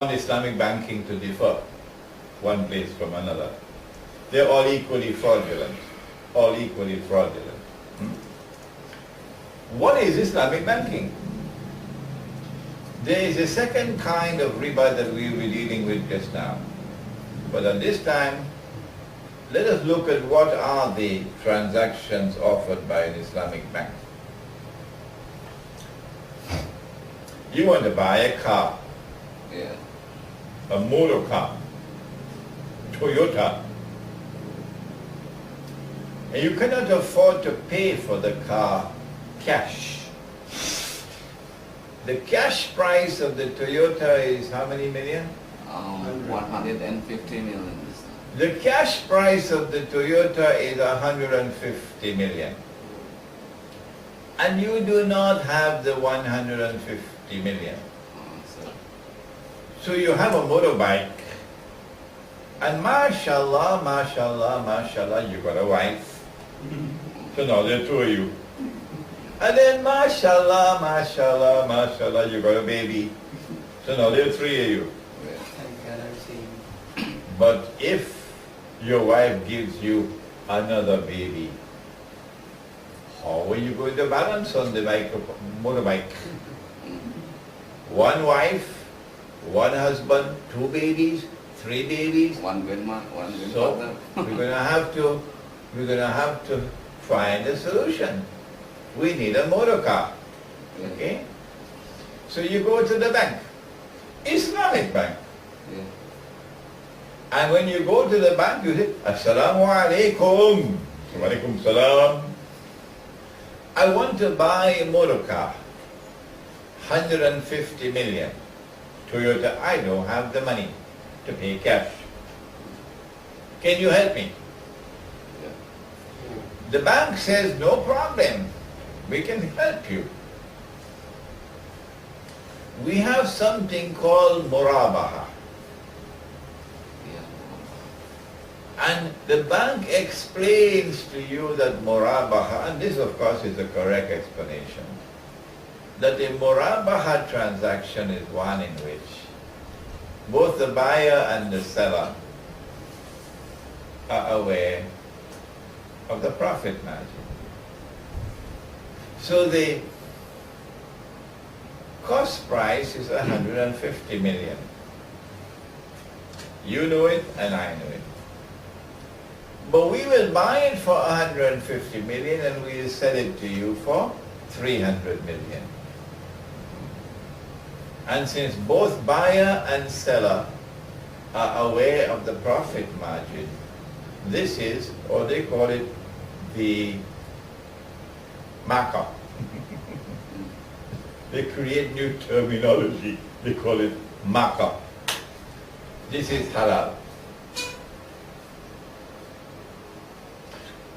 Islamic banking to differ one place from another. They're all equally fraudulent. All equally fraudulent. What is Islamic banking? There is a second kind of riba that we will be dealing with just now. But at this time, let us look at what are the transactions offered by an Islamic bank. You want to buy a car. Yeah. A motor car, Toyota, and you cannot afford to pay for the car cash. The cash price of the Toyota is how many million? 150 million. The cash price of the Toyota is 150 million. And you do not have the 150 million. So you have a motorbike, and mashallah, mashallah, mashallah, you got a wife. So now there are two of you. And then mashallah, mashallah, mashallah, you got a baby. So now there are three of you. But if your wife gives you another baby, how are you going to balance on the motorbike? One wife, one husband, two babies, three babies. One good man, one good So father. we're gonna have to find a solution. We need a motor car. Okay? So you go to the bank, Islamic bank. Yeah. And when you go to the bank, you say, Assalamu alaikum. Wa alaikum salam. I want to buy a motor car, 150 million. Toyota, I don't have the money to pay cash. Can you help me? Yeah. The bank says, no problem, we can help you. We have something called murabaha. Yeah. And the bank explains to you that murabaha, and this of course is the correct explanation, that a murabaha transaction is one in which both the buyer and the seller are aware of the profit margin. So the cost price is 150 million. You know it and I know it. But we will buy it for 150 million and we will sell it to you for 300 million. And since both buyer and seller are aware of the profit margin, this is, or they call it, the markup. They create new terminology. They call it markup. This is halal.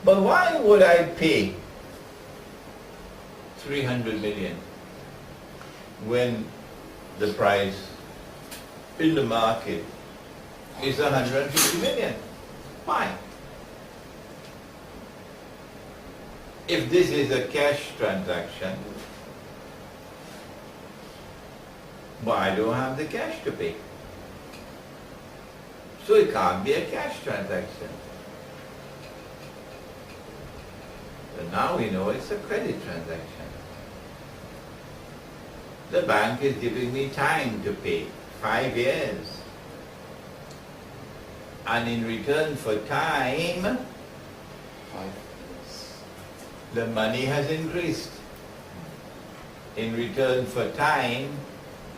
But why would I pay 300 million when the price in the market is 150 million? Why? If this is a cash transaction, but I don't have the cash to pay. So it can't be a cash transaction. But now we know it's a credit transaction. The bank is giving me time to pay, 5 years. And in return for time, 5 years. the money has increased. In return for time,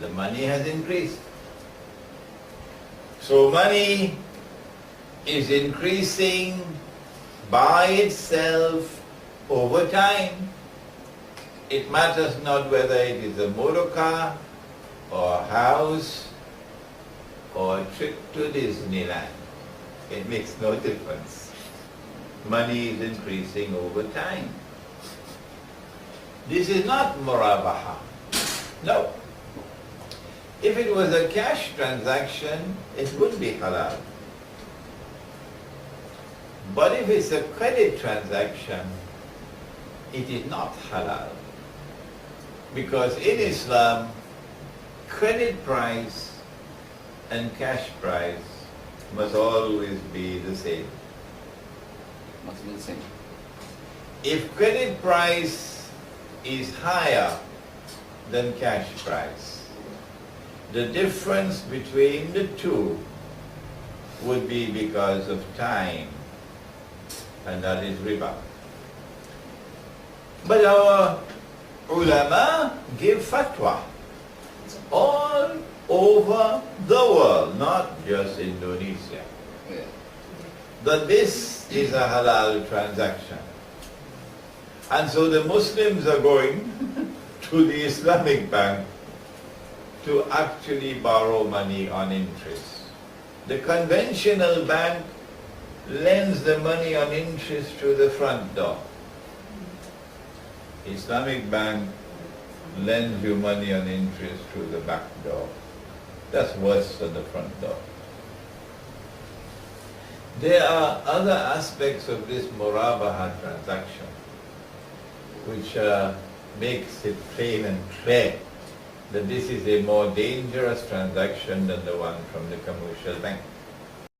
the money has increased. So money is increasing by itself over time. It matters not whether it is a motor car or a house or a trip to Disneyland. It makes no difference. Money is increasing over time. This is not murabaha. No. If it was a cash transaction, it would be halal. But if it's a credit transaction, it is not halal. Because in Islam, credit price and cash price must always be the same. Must be the same. If credit price is higher than cash price, the difference between the two would be because of time, and that is riba. But our ulama give fatwa all over the world, not just Indonesia, Yeah. that this is a halal transaction. And so the Muslims are going to the Islamic bank to actually borrow money on interest. The conventional bank lends the money on interest to the front door. Islamic bank lends you money on interest through the back door. That's worse than the front door. There are other aspects of this murabaha transaction which makes it plain and clear that this is a more dangerous transaction than the one from the commercial bank.